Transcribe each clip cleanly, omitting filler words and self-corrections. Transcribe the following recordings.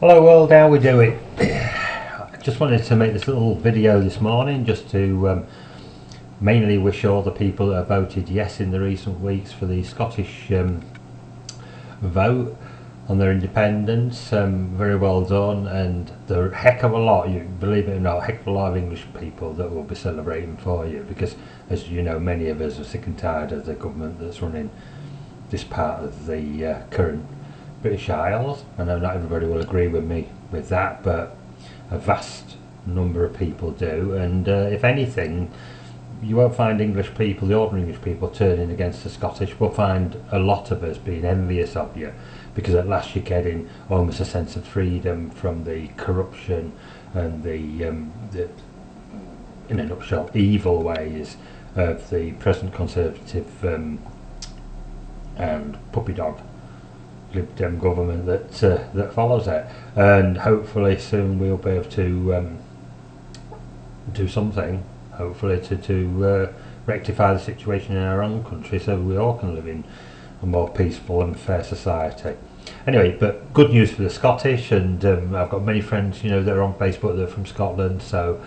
Hello world, how we doing? I just wanted to make this little video this morning just to mainly wish all the people that have voted yes in the recent weeks for the Scottish vote on their independence. Very well done, and there are a heck of a lot, you believe it or not, a heck of a lot of English people that will be celebrating for you, because as you know, many of us are sick and tired of the government that's running this part of the current British Isles. I know not everybody will agree with me with that, but a vast number of people do, and if anything, you won't find English people, the ordinary English people, turning against the Scottish. We'll find a lot of us being envious of you, because at last you're getting almost a sense of freedom from the corruption and the in a nutshell, evil ways of the present Conservative and puppy dog Lib Dem government that follows it. And hopefully soon we'll be able to do something, hopefully to rectify the situation in our own country, so we all can live in a more peaceful and fair society. Anyway, but good news for the Scottish, and I've got many friends, that are on Facebook that are from Scotland, so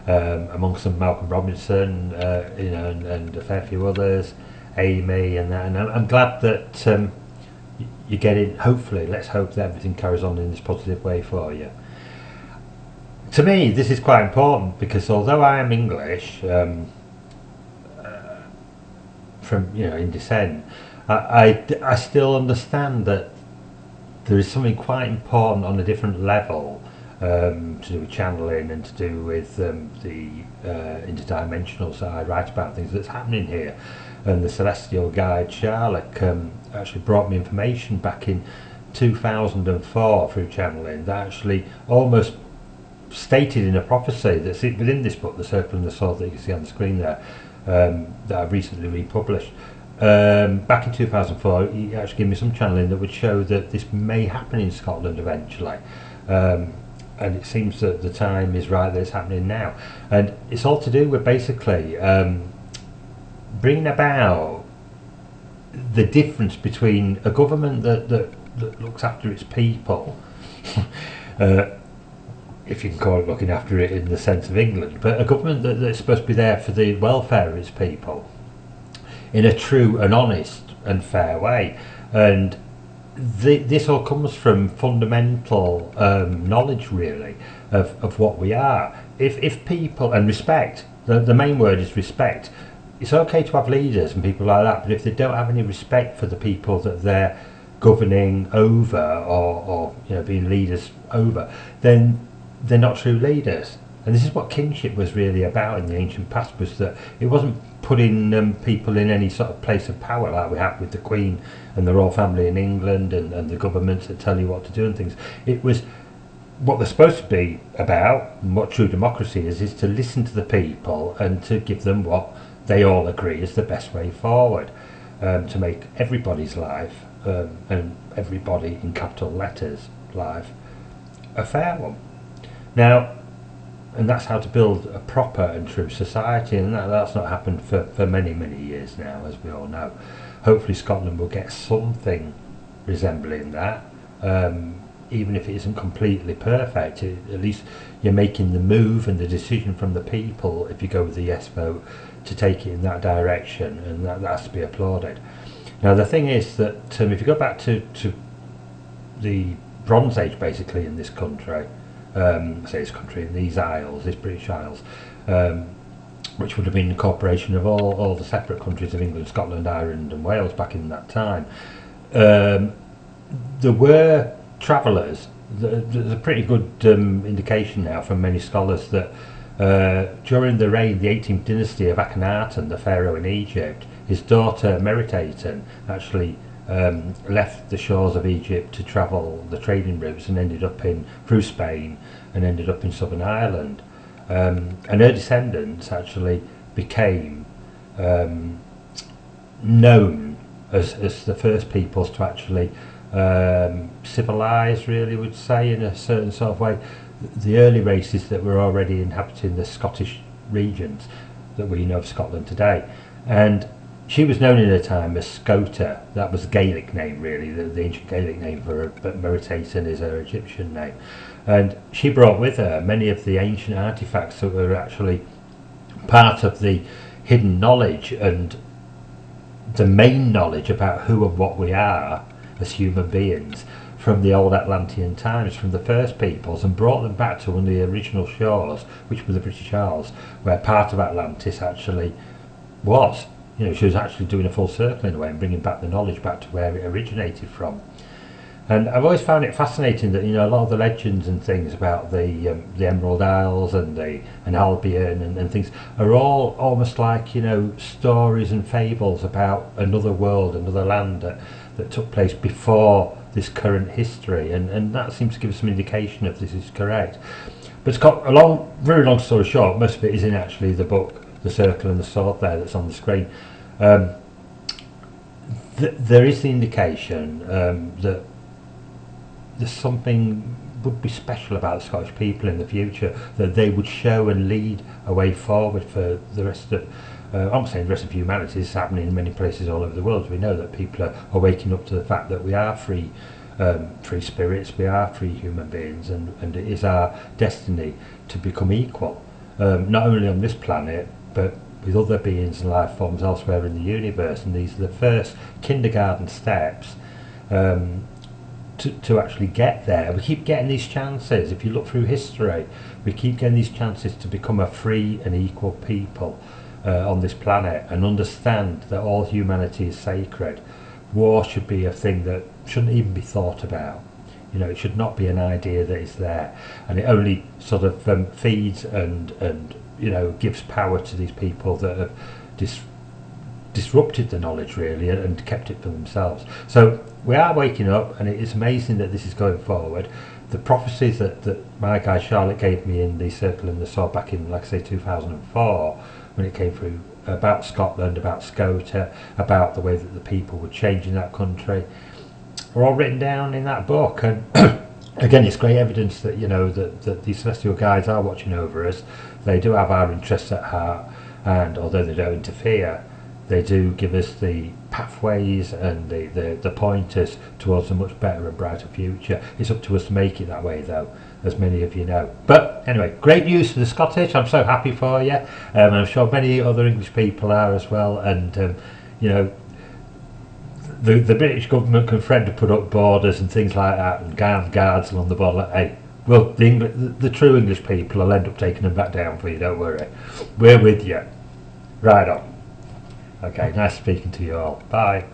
amongst them Malcolm Robinson, and a fair few others, Amy, and that, and I'm glad that you get in. Hopefully, let's hope that everything carries on in this positive way for you. To me, this is quite important, because although I am English from in descent, I still understand that there is something quite important on a different level to do with channeling and to do with the interdimensional side, write about things that's happening here. And the celestial guide Charlotte actually brought me information back in 2004 through channeling that actually almost stated in a prophecy that's within this book, The Circle and the Sword, that you can see on the screen there, that I've recently republished. Back in 2004, he actually gave me some channeling that would show that this may happen in Scotland eventually. And it seems that the time is right that it's happening now. And it's all to do with basically bringing about the difference between a government that looks after its people, if you can call it looking after it in the sense of England, but a government that's supposed to be there for the welfare of its people in a true and honest and fair way. And this all comes from fundamental knowledge, really, of what we are. If people, and respect, the main word is respect. It's okay to have leaders and people like that, but if they don't have any respect for the people that they're governing over, or being leaders over, then they're not true leaders. And this is what kingship was really about in the ancient past, was that it wasn't putting people in any sort of place of power like we have with the Queen and the royal family in England, and the governments that tell you what to do and things. It was what they're supposed to be about, and what true democracy is to listen to the people and to give them what they all agree is the best way forward, to make everybody's life, and everybody in capital letters life, a fair one. Now, and that's how to build a proper and true society, and that's not happened for many years now, as we all know. Hopefully Scotland will get something resembling that, even if it isn't completely perfect. At least you're making the move and the decision from the people, if you go with the yes vote, to take it in that direction, and that has to be applauded. Now the thing is that if you go back to the Bronze Age, basically, in this country, in these Isles, these British Isles, which would have been the incorporation of all the separate countries of England, Scotland, Ireland and Wales back in that time, there were travellers. There's a pretty good indication now from many scholars that during the reign, the 18th dynasty of Akhenaten, the pharaoh in Egypt, his daughter Meritaten actually left the shores of Egypt to travel the trading routes, and ended up through Spain, and ended up in southern Ireland. And her descendants actually became known as the first peoples to actually civilise, really, would say, in a certain sort of way, the early races that were already inhabiting the Scottish regions that we know of Scotland today. And she was known in her time as Scota. That was a Gaelic name, really, the ancient Gaelic name for her, but Meritaten is her Egyptian name. And she brought with her many of the ancient artifacts that were actually part of the hidden knowledge and the main knowledge about who and what we are as human beings from the old Atlantean times, from the first peoples, and brought them back to one of the original shores, which were the British Isles, where part of Atlantis actually was. You know, she was actually doing a full circle in a way and bringing back the knowledge back to where it originated from. And I've always found it fascinating that, you know, a lot of the legends and things about the Emerald Isles and Albion and things are all almost like, you know, stories and fables about another world, another land that took place before this current history, and that seems to give us some indication if this is correct. But it's got a very long story short, most of it is in actually the book, The Circle and the Sword there that's on the screen. There is the indication that there's something would be special about the Scottish people in the future, that they would show and lead a way forward for the rest of, I'm saying the rest of humanity. This is happening in many places all over the world. We know that people are waking up to the fact that we are free spirits, we are free human beings, and it is our destiny to become equal, not only on this planet, but with other beings and life forms elsewhere in the universe. And these are the first kindergarten steps to actually get there. We keep getting these chances. If you look through history, we keep getting these chances to become a free and equal people on this planet, and understand that all humanity is sacred. War should be a thing that shouldn't even be thought about. You know, it should not be an idea that is there, and it only sort of feeds and you know, gives power to these people that have disrupted the knowledge, really, and kept it for themselves. So we are waking up, and it is amazing that this is going forward. The prophecies that my guy Charlotte gave me in The Circle and the Sword back in, like I say, 2004, when it came through, about Scotland, about Scota, about the way that the people would change in that country, are all written down in that book. And again, it's great evidence that, you know, that these celestial guides are watching over us. They do have our interests at heart, and although they don't interfere, they do give us the pathways and the pointers towards a much better and brighter future. It's up to us to make it that way, though, as many of you know. But anyway, great news for the Scottish. I'm so happy for you. I'm sure many other English people are as well. And you know, the British government can threaten to put up borders and things like that, and guards along the border. Like, hey, well, the true English people will end up taking them back down for you. Don't worry, we're with you. Right on. Okay, nice speaking to you all. Bye.